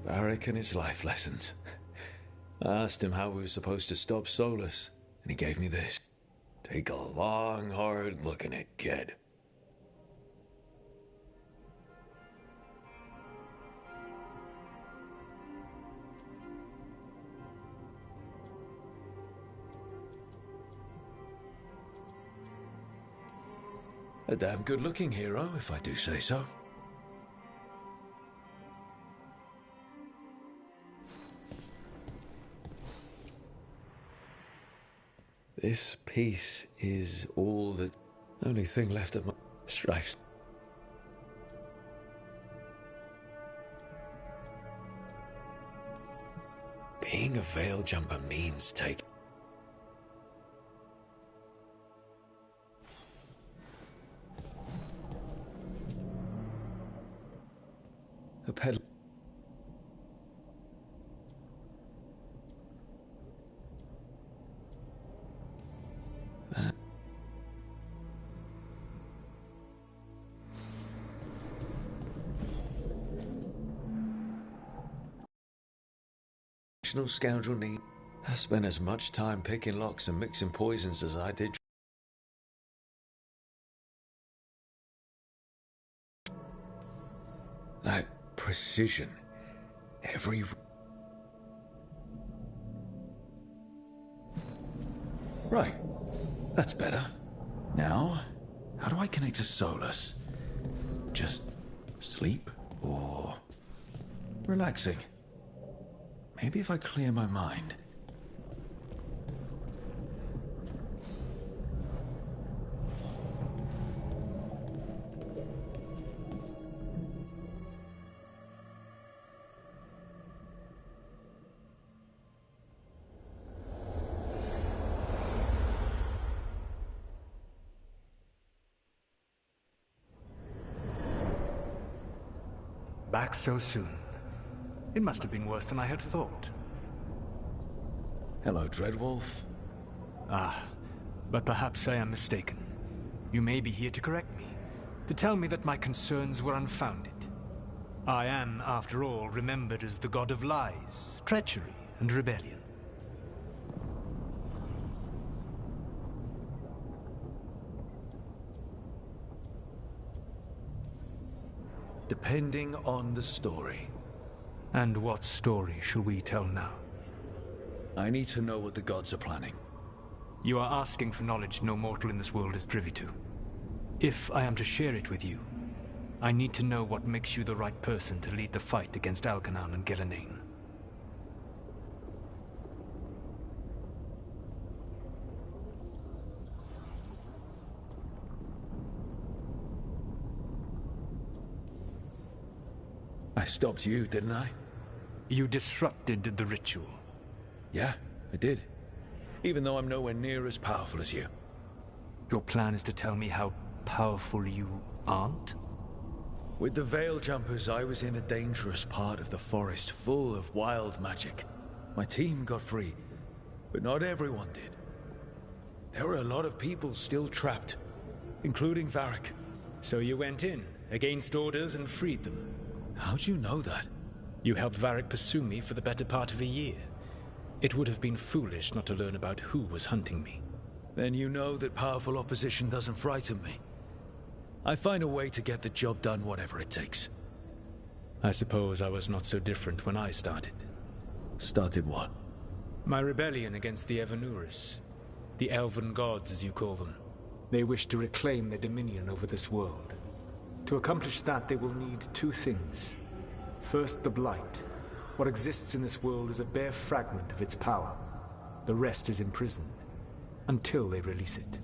Varric and his life lessons. I asked him how we were supposed to stop Solus, and he gave me this. Take a long, hard look at it, kid. A damn good-looking hero, if I do say so. This piece is all the only thing left of my strifes. Being a veil jumper means take. A pedal. Scoundrel need. I spent as much time picking locks and mixing poisons as I did. That precision. Every. Right. That's better. Now, how do I connect to Solus? Just sleep or relaxing? Maybe if I clear my mind. Back so soon. It must have been worse than I had thought. Hello, Dreadwolf. Ah, but perhaps I am mistaken. You may be here to correct me, to tell me that my concerns were unfounded. I am, after all, remembered as the god of lies, treachery, and rebellion. Depending on the story. And what story shall we tell now? I need to know what the gods are planning. You are asking for knowledge no mortal in this world is privy to. If I am to share it with you, I need to know what makes you the right person to lead the fight against Algernon and Ghilanane. I stopped you, didn't I? You disrupted the ritual. Yeah, I did. Even though I'm nowhere near as powerful as you. Your plan is to tell me how powerful you aren't? With the Veil Jumpers, I was in a dangerous part of the forest full of wild magic. My team got free, but not everyone did. There were a lot of people still trapped, including Varric. So you went in, against orders, and freed them? How'd you know that? You helped Varric pursue me for the better part of a year. It would have been foolish not to learn about who was hunting me. Then you know that powerful opposition doesn't frighten me. I find a way to get the job done, whatever it takes. I suppose I was not so different when I started. Started what? My rebellion against the Evanuris. The Elven Gods, as you call them. They wish to reclaim their dominion over this world. To accomplish that, they will need two things. First, the Blight. What exists in this world is a bare fragment of its power. The rest is imprisoned, until they release it.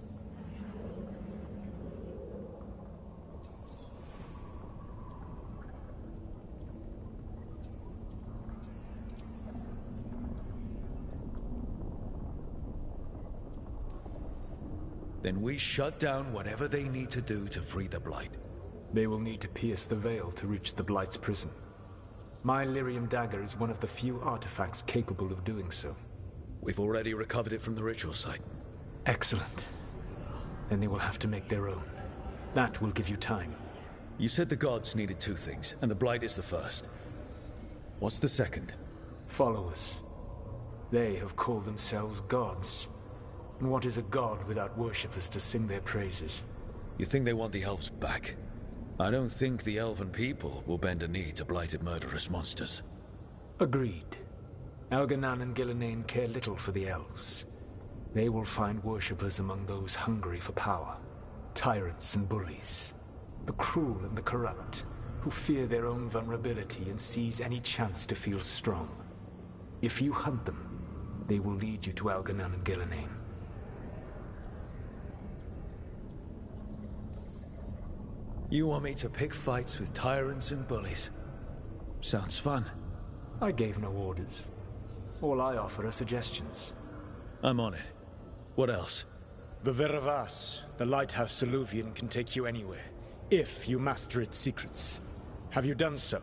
Then we shut down whatever they need to do to free the Blight. They will need to pierce the veil to reach the Blight's prison. My Lyrium dagger is one of the few artifacts capable of doing so. We've already recovered it from the ritual site. Excellent. Then they will have to make their own. That will give you time. You said the gods needed two things, and the Blight is the first. What's the second? Followers. They have called themselves gods. And what is a god without worshippers to sing their praises? You think they want the elves back? I don't think the elven people will bend a knee to blighted murderous monsters. Agreed. Elganan and Gillenane care little for the elves. They will find worshippers among those hungry for power. Tyrants and bullies. The cruel and the corrupt, who fear their own vulnerability and seize any chance to feel strong. If you hunt them, they will lead you to Elganan and Gillenane. You want me to pick fights with tyrants and bullies? Sounds fun. I gave no orders. All I offer are suggestions. I'm on it. What else? The Veravas, the lighthouse Soluvian, can take you anywhere, if you master its secrets. Have you done so?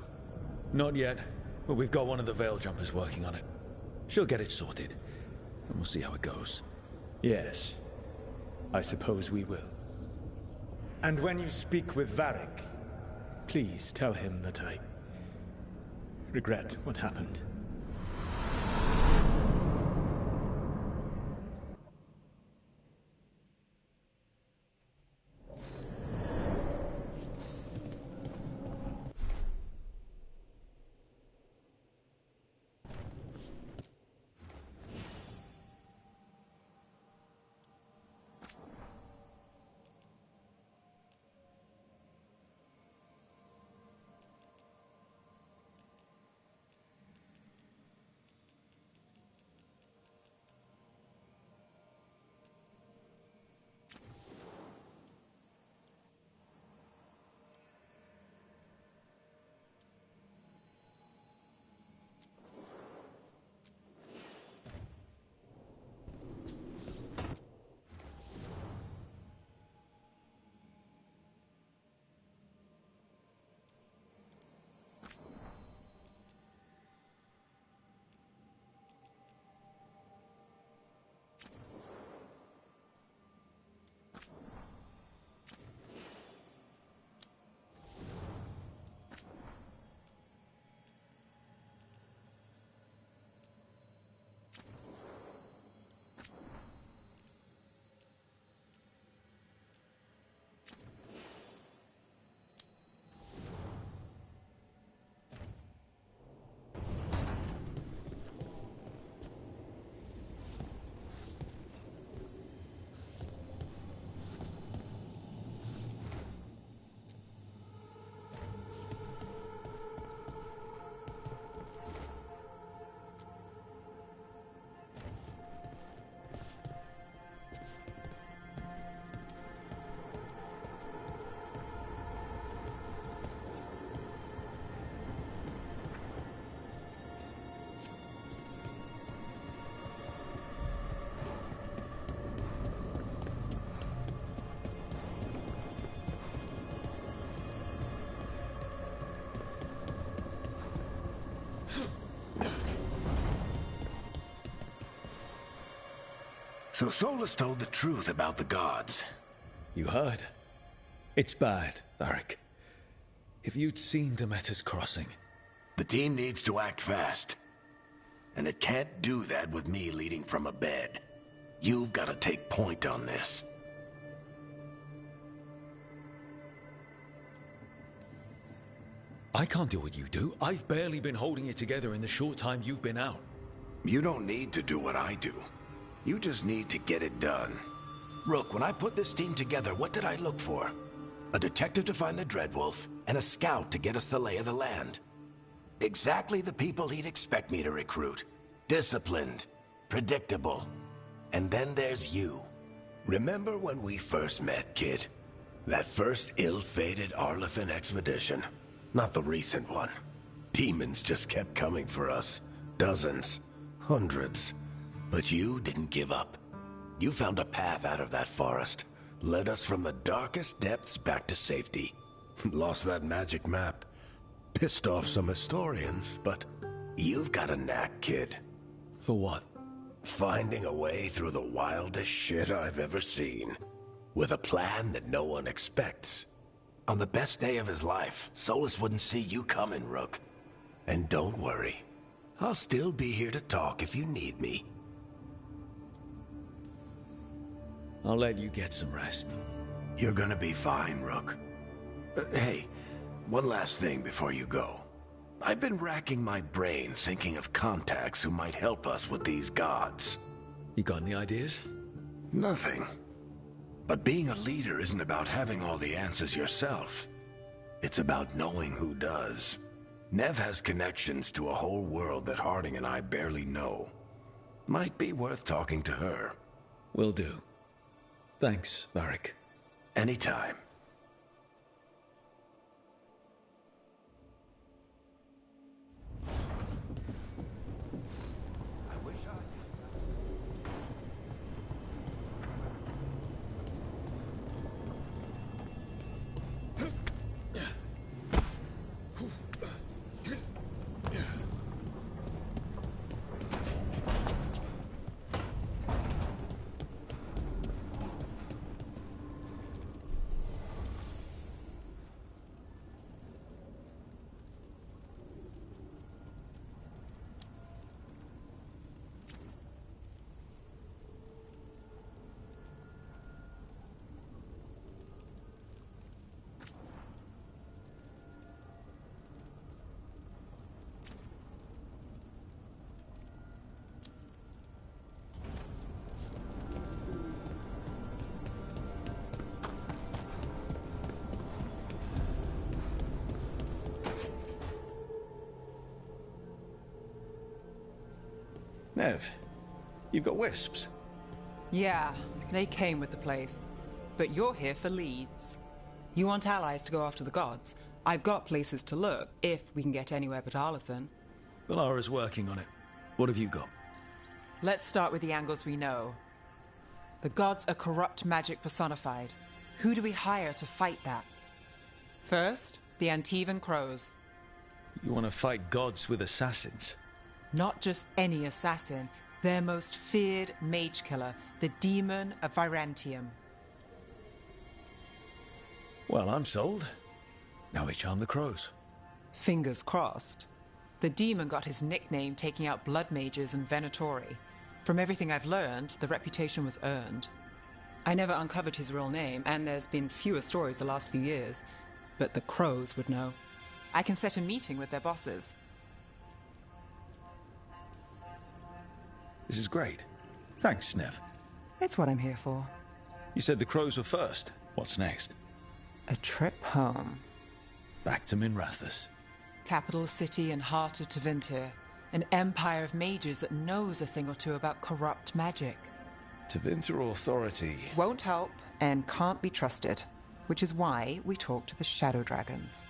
Not yet, but we've got one of the Veil Jumpers working on it. She'll get it sorted, and we'll see how it goes. Yes, I suppose we will. And when you speak with Varric, please tell him that I regret what happened. So Solus told the truth about the gods. You heard? It's bad, Varric. If you'd seen Demeter's crossing... The team needs to act fast. And it can't do that with me leading from a bed. You've got to take point on this. I can't do what you do. I've barely been holding it together in the short time you've been out. You don't need to do what I do. You just need to get it done. Rook, when I put this team together, what did I look for? A detective to find the Dreadwolf, and a scout to get us the lay of the land. Exactly the people he'd expect me to recruit. Disciplined, predictable. And then there's you. Remember when we first met, kid? That first ill-fated Arlathan expedition. Not the recent one. Demons just kept coming for us. Dozens. Hundreds. But you didn't give up. You found a path out of that forest. Led us from the darkest depths back to safety. Lost that magic map. Pissed off some historians, but you've got a knack, kid. For what? Finding a way through the wildest shit I've ever seen. With a plan that no one expects. On the best day of his life, Solus wouldn't see you coming, Rook. And don't worry, I'll still be here to talk if you need me. I'll let you get some rest. You're gonna be fine, Rook. Hey, one last thing before you go. I've been racking my brain thinking of contacts who might help us with these gods. You got any ideas? Nothing. But being a leader isn't about having all the answers yourself. It's about knowing who does. Nev has connections to a whole world that Harding and I barely know. Might be worth talking to her. Will do. Thanks, Varric. Anytime. Nev, you've got wisps. Yeah, they came with the place. But you're here for leads. You want allies to go after the gods? I've got places to look, if we can get anywhere but Arlathan. Valara's working on it. What have you got? Let's start with the angles we know. The gods are corrupt magic personified. Who do we hire to fight that? First, the Antivan Crows. You want to fight gods with assassins? Not just any assassin, their most feared mage killer, the Demon of Virantium. Well, I'm sold. Now we charm the crows. Fingers crossed. The demon got his nickname taking out blood mages and Venatori. From everything I've learned, the reputation was earned. I never uncovered his real name, and there's been fewer stories the last few years, but the crows would know. I can set a meeting with their bosses. This is great. Thanks, Nev. It's what I'm here for. You said the crows were first. What's next? A trip home. Back to Minrathous. Capital city and heart of Tevinter. An empire of mages that knows a thing or two about corrupt magic. Tevinter Authority. Won't help and can't be trusted, which is why we talk to the Shadow Dragons.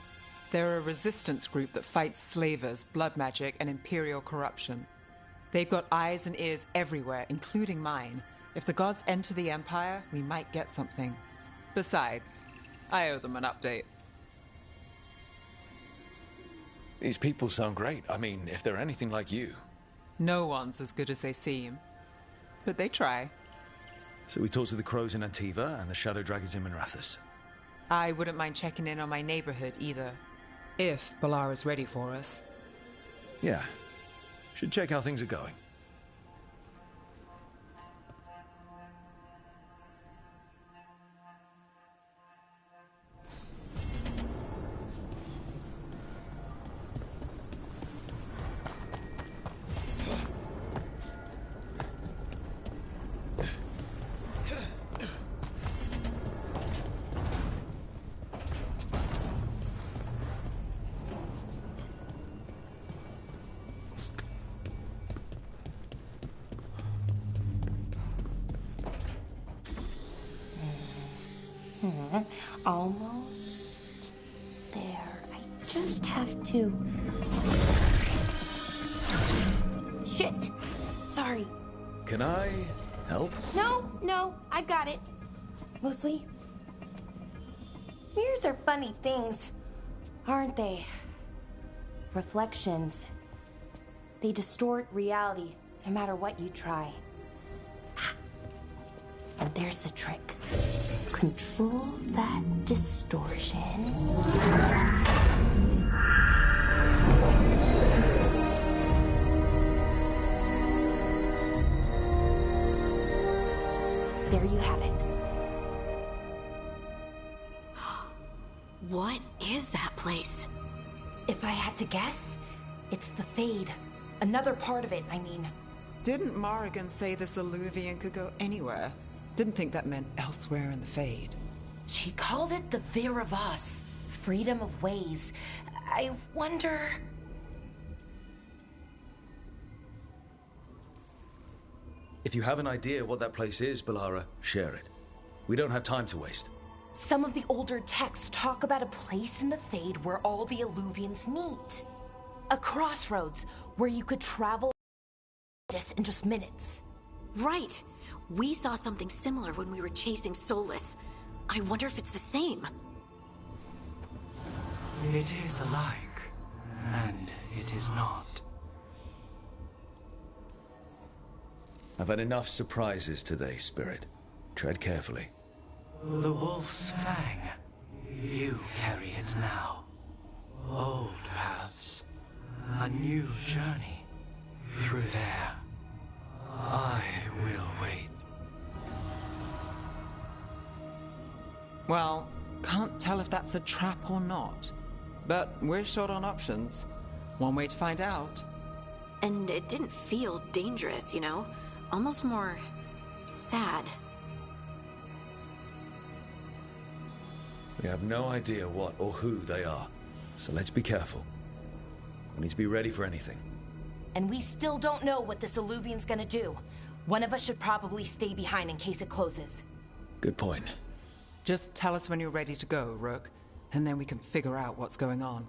They're a resistance group that fights slavers, blood magic, and imperial corruption. They've got eyes and ears everywhere, including mine. If the gods enter the Empire, we might get something. Besides, I owe them an update. These people sound great. I mean, if they're anything like you. No one's as good as they seem. But they try. So we talk to the crows in Antiva and the Shadow Dragons in Minrathous. I wouldn't mind checking in on my neighborhood either. If Balara's ready for us. Yeah. Should check how things are going. Almost there. I just have to... Shit! Sorry. Can I help? No, I got it. Mostly. Mirrors are funny things, aren't they? Reflections. They distort reality, no matter what you try. And there's the trick. Control that distortion. you have it. What is that place? If I had to guess, it's the Fade. Another part of it, I mean. Didn't Morrigan say this Illuvian could go anywhere? Didn't think that meant elsewhere in the Fade. She called it the Vir of Us. Freedom of ways. I wonder... If you have an idea what that place is, Balara, share it. We don't have time to waste. Some of the older texts talk about a place in the Fade where all the Illuvians meet. A crossroads where you could travel in just minutes. Right. We saw something similar when we were chasing Soulless. I wonder if it's the same. It is alike, and it is not. I've had enough surprises today, Spirit. Tread carefully. The Wolf's Fang. You carry it now. Old paths. A new journey. Through there. I will wait. Well, can't tell if that's a trap or not. But we're short on options. One way to find out. And it didn't feel dangerous, you know? Almost more... sad. We have no idea what or who they are, so let's be careful. We need to be ready for anything. And we still don't know what this Illuvian's gonna do. One of us should probably stay behind in case it closes. Good point. Just tell us when you're ready to go, Rook, and then we can figure out what's going on.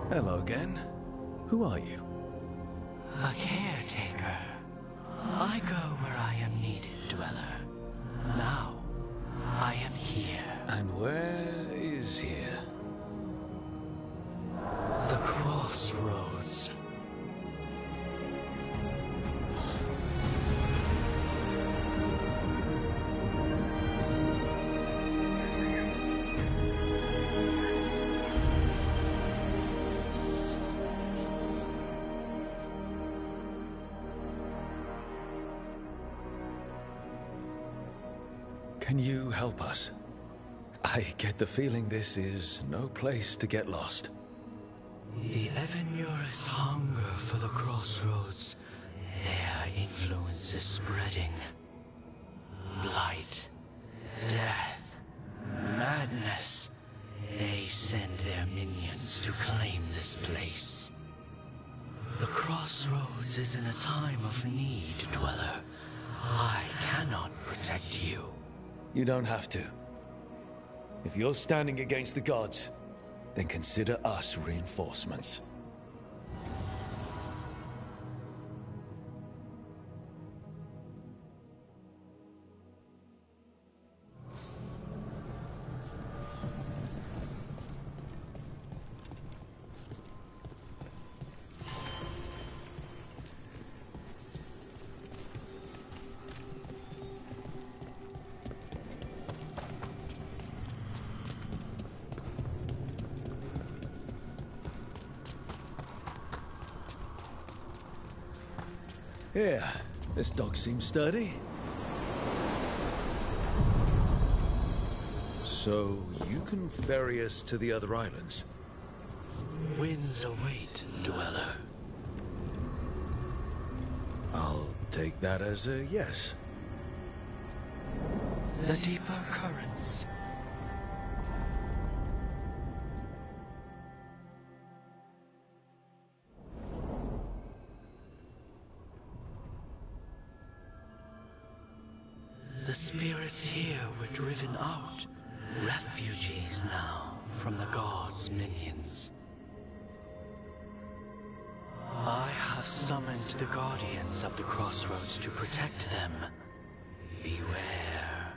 Hello again. Who are you? A caretaker. Dweller. Now, I am here. And where is here? The crossroads. Can you help us? I get the feeling this is no place to get lost. The Evanurus hunger for the crossroads. Their influence is spreading. Blight, death, madness. They send their minions to claim this place. The crossroads is in a time of need, Dweller. I cannot protect you. You don't have to. If you're standing against the gods, then consider us reinforcements. Yeah, this dog seems sturdy. So, you can ferry us to the other islands? Winds await, Dweller. I'll take that as a yes. The deeper currents. The spirits here were driven out, refugees now from the gods' minions. I have summoned the guardians of the crossroads to protect them. Beware.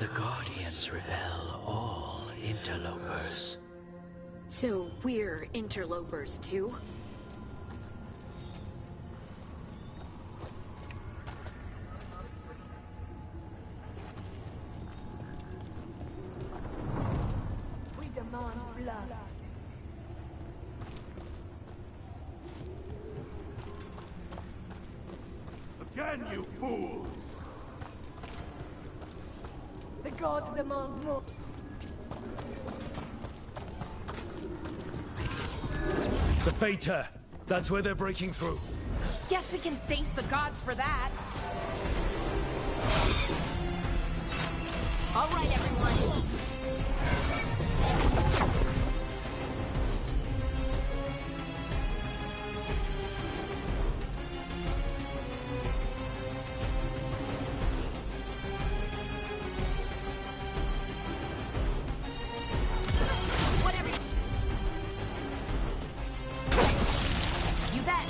The guardians repel all interlopers. So we're interlopers too? We demand blood. Again, you fools! The gods demand more. The Fater! That's where they're breaking through. Guess we can thank the gods for that. All right, everyone. Whatever. You bet.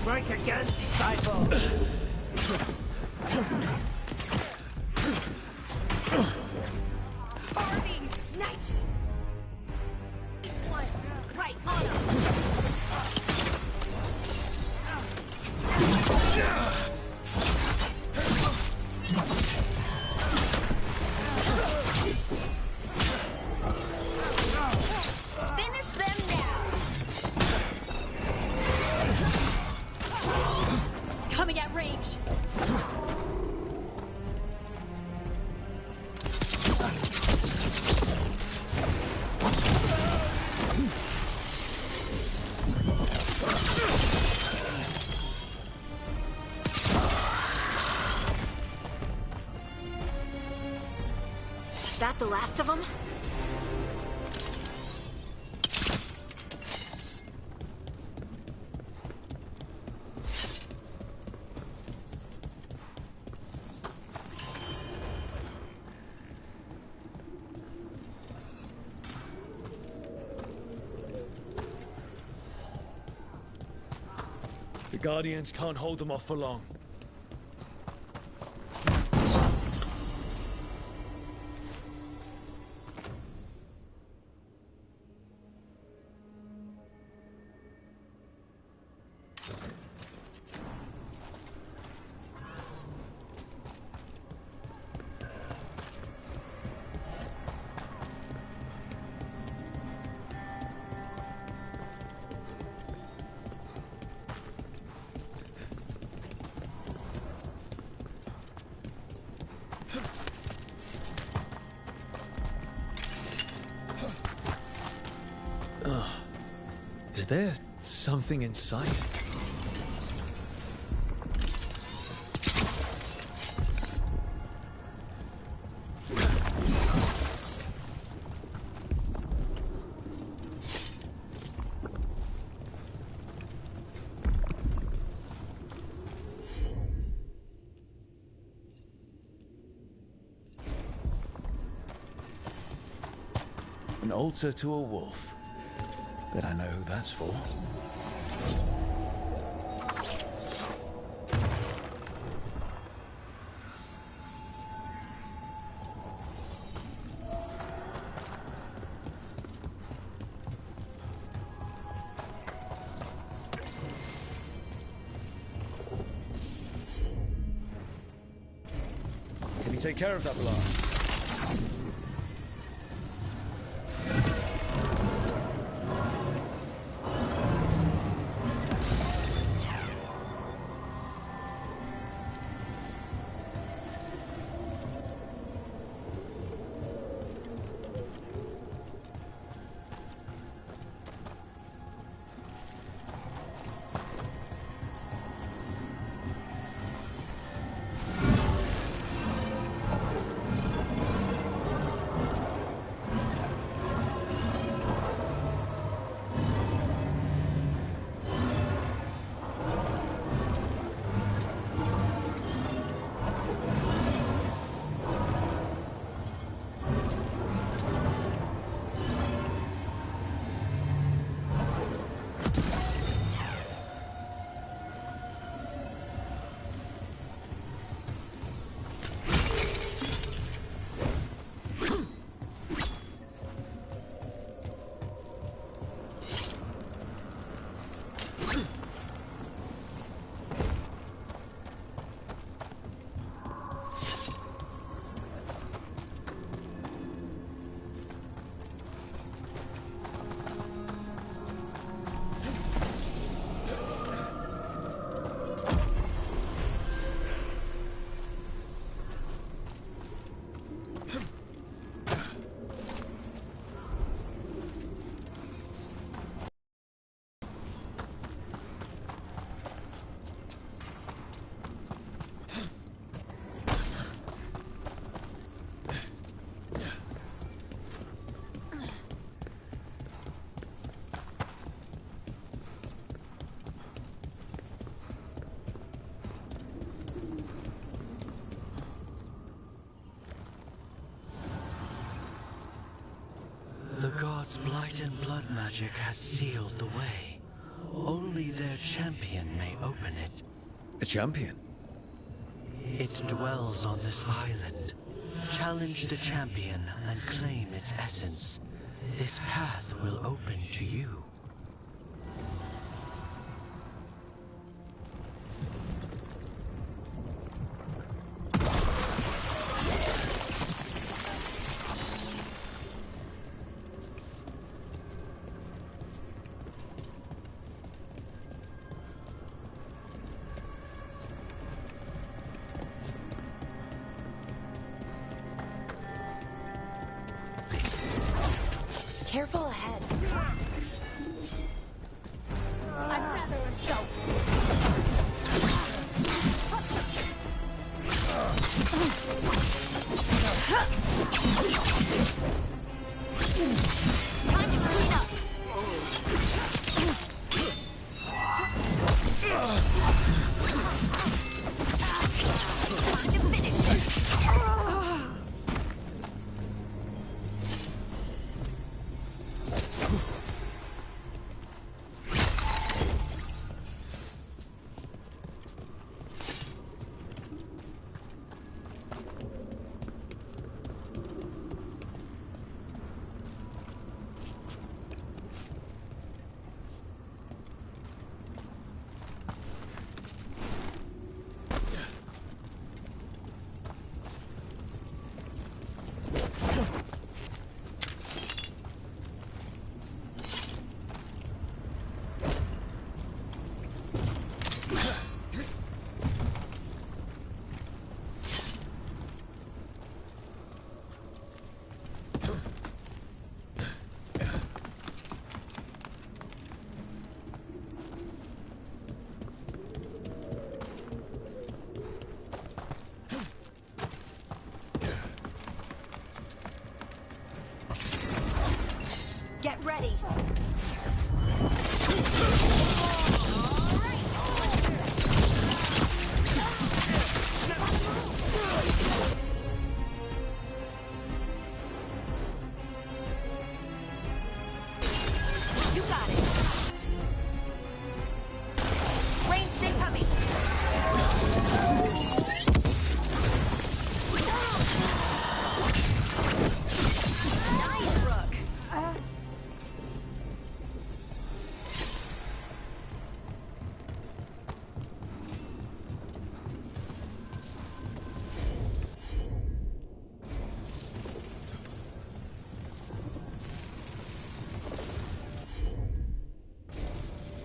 Strike again, disciple! Farming! Nice! One. Right on him. Finish them now! that the last of them? The Guardians can't hold them off for long. Is there something inside? An altar to a wolf. Bet I know who that's for. Can you take care of that blast? The gods' blight and blood magic has sealed the way. Only their champion may open it. A champion? It dwells on this island. Challenge the champion and claim its essence. This path will open to you. Careful ahead. Another assault.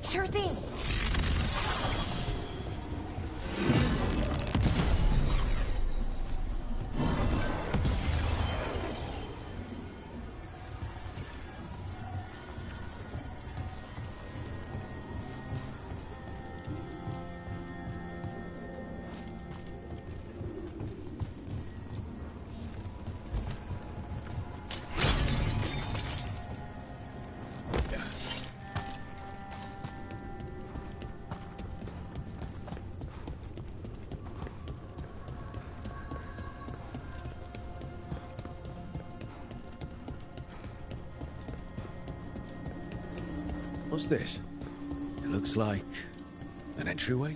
Sure thing. What's this? It looks like an entryway?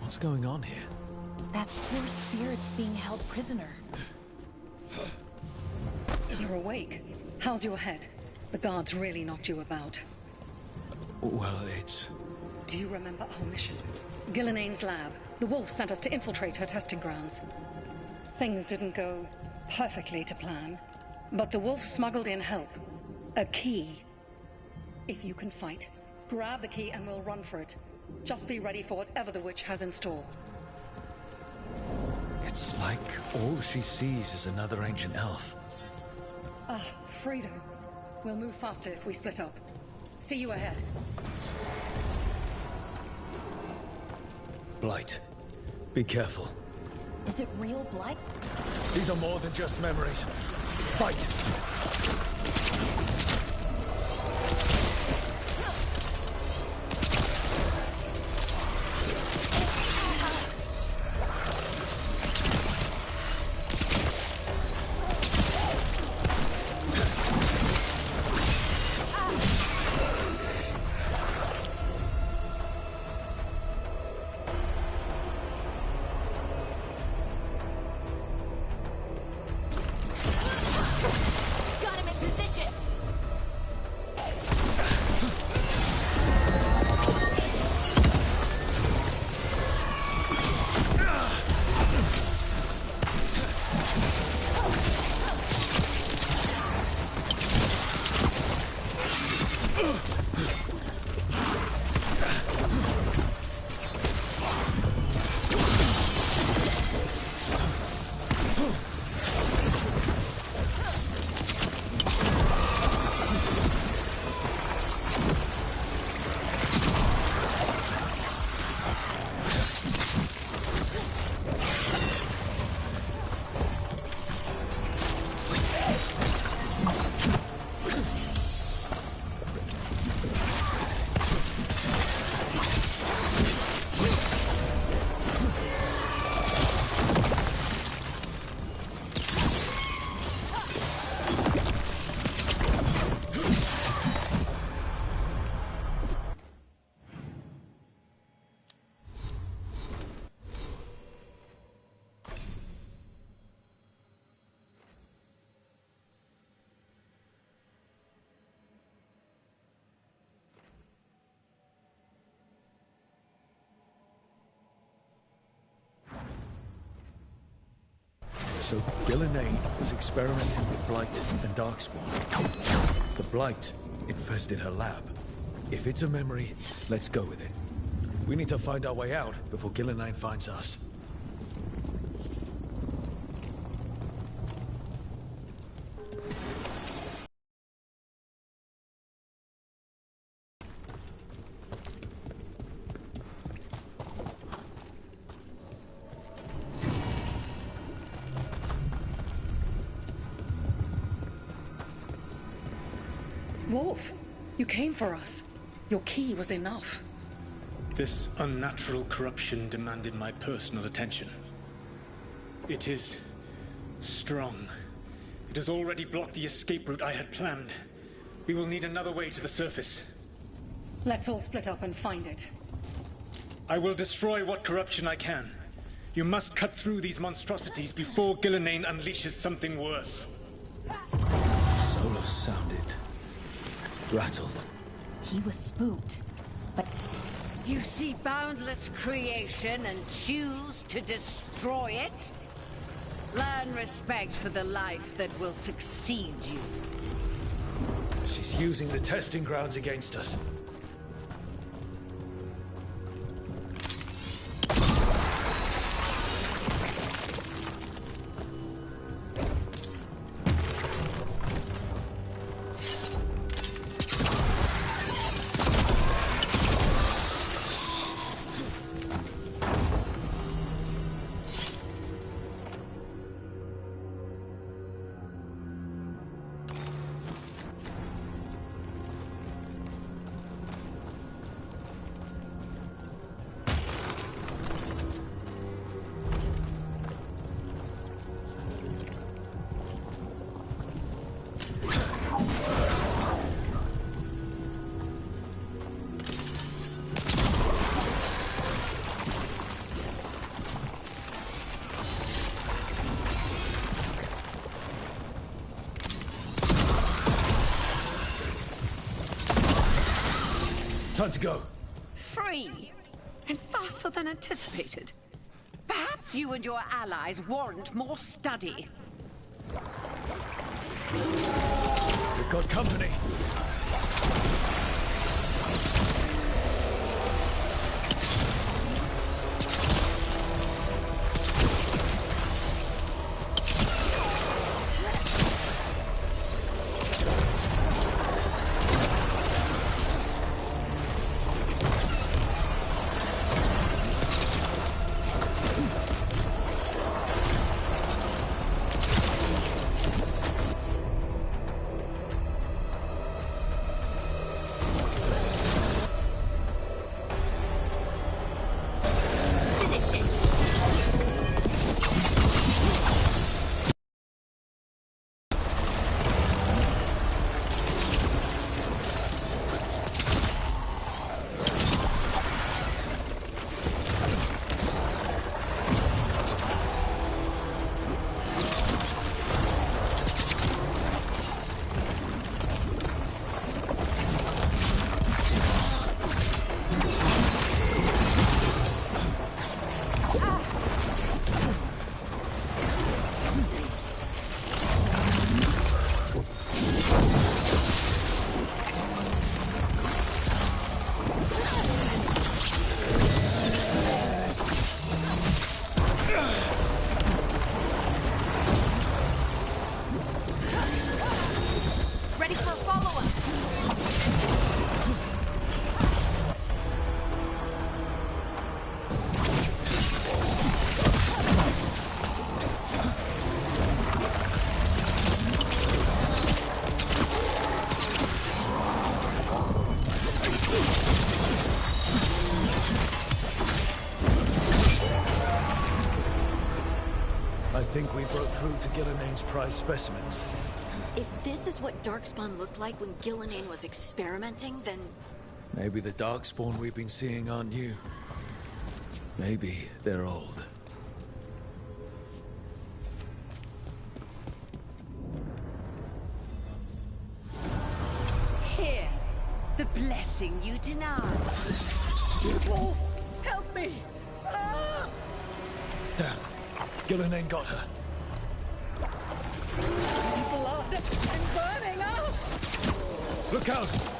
What's going on here? That poor spirit's being held prisoner. You're awake. How's your head? The guards really knocked you about. Well, it's... Do you remember our mission? Gillinane's lab. The wolf sent us to infiltrate her testing grounds. Things didn't go perfectly to plan, but the wolf smuggled in help. A key. If you can fight, grab the key and we'll run for it. Just be ready for whatever the witch has in store. It's like all she sees is another ancient elf. Ah, freedom. We'll move faster if we split up. See you ahead. Blight. Be careful. Is it real blight? These are more than just memories. Fight! So Gillinane was experimenting with Blight and Darkspawn. The Blight infested her lab. If it's a memory, let's go with it. We need to find our way out before Gillinane finds us. Wolf, you came for us. Your key was enough. This unnatural corruption demanded my personal attention. It is strong. It has already blocked the escape route I had planned. We will need another way to the surface. Let's all split up and find it. I will destroy what corruption I can. You must cut through these monstrosities before Gillinane unleashes something worse. Solus sounded rattled. He was spooked, but... You see boundless creation and choose to destroy it? Learn respect for the life that will succeed you. She's using the testing grounds against us. Time to go. Free. And faster than anticipated. Perhaps you and your allies warrant more study. We've got company. I think we broke through to Gilnenane's prize specimens. If this is what Darkspawn looked like when Gillenane was experimenting, then... Maybe the Darkspawn we've been seeing aren't new. Maybe they're old. Here, the blessing you denied. Wolf, help me! Ah! Damn. Gillenane got her. Blood and burning up! Look out!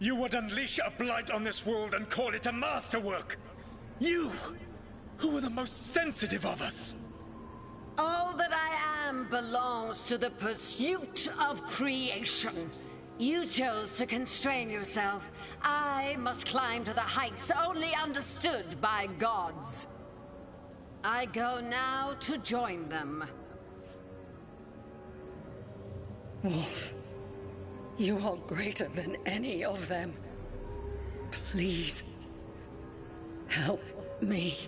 You would unleash a blight on this world and call it a masterwork! You, who were the most sensitive of us! All that I am belongs to the pursuit of creation. You chose to constrain yourself. I must climb to the heights only understood by gods. I go now to join them. Wolf, you are greater than any of them. Please, help me.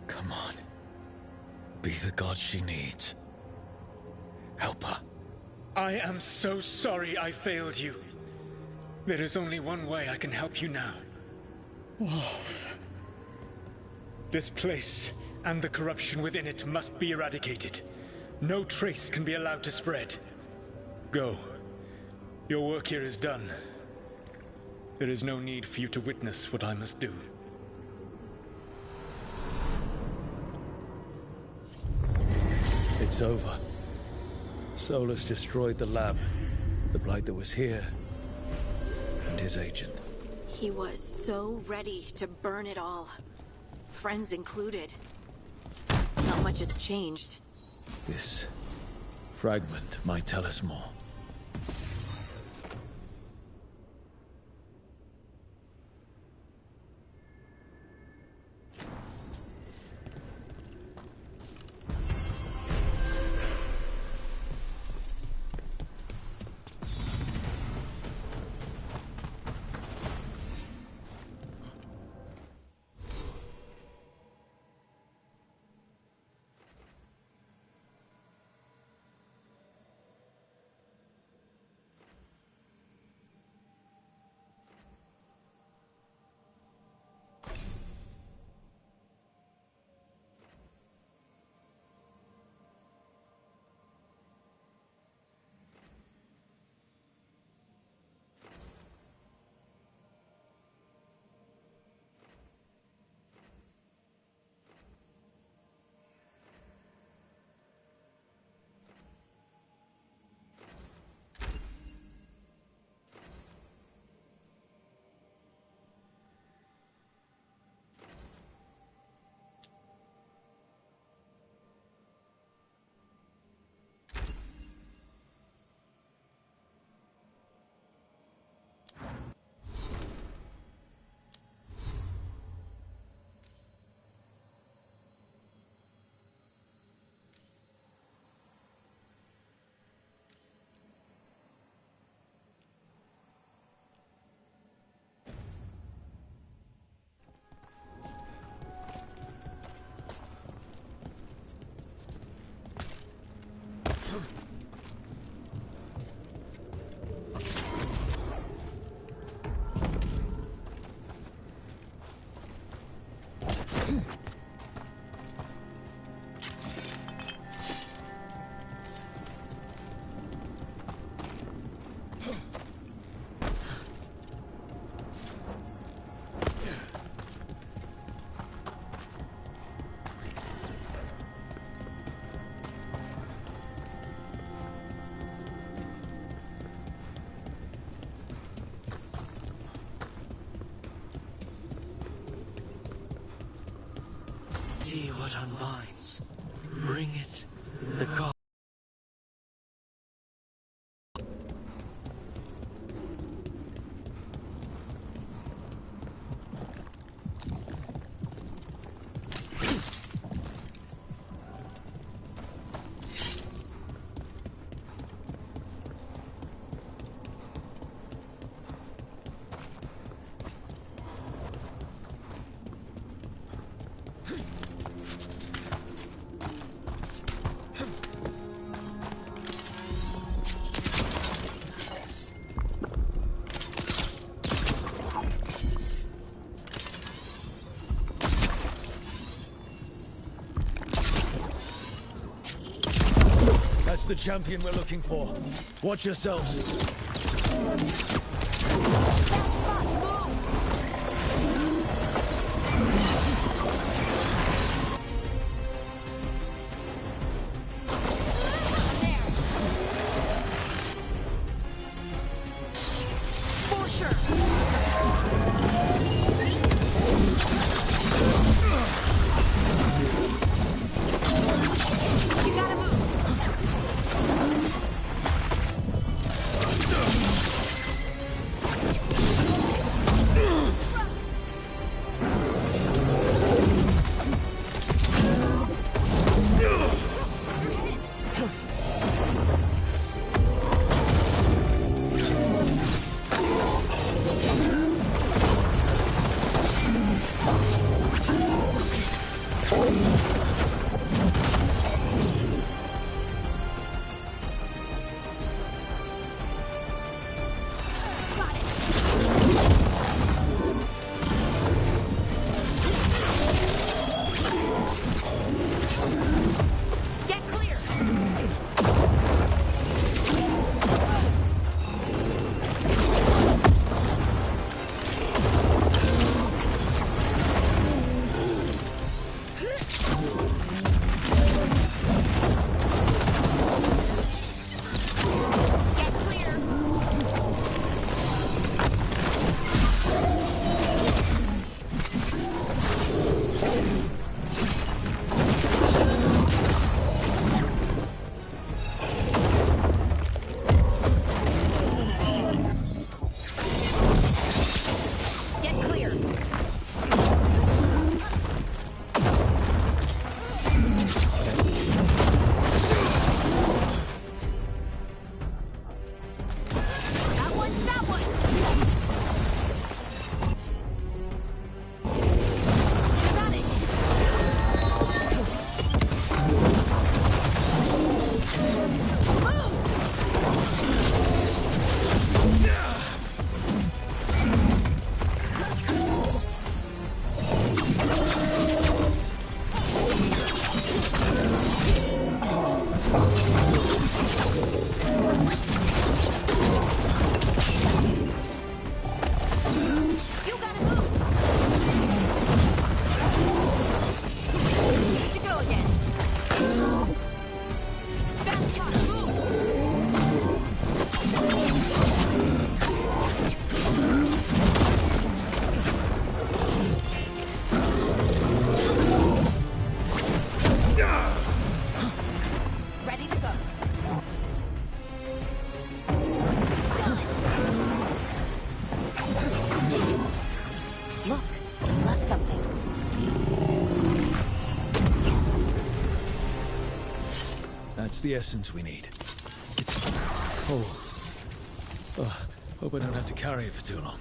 Come on. Be the god she needs. Help her. I am so sorry I failed you. There is only one way I can help you now. Wolf. This place and the corruption within it must be eradicated. No trace can be allowed to spread. Go. Your work here is done. There is no need for you to witness what I must do. It's over. Solus destroyed the lab, the blight that was here, and his agent. He was so ready to burn it all. Friends included. Not much has changed. This fragment might tell us more. See what unbinds. Bring it, the god. That's the champion we're looking for. Watch yourselves. pressure! You gotta move! That's the essence we need. It's... Oh. Hope I don't have to carry it for too long.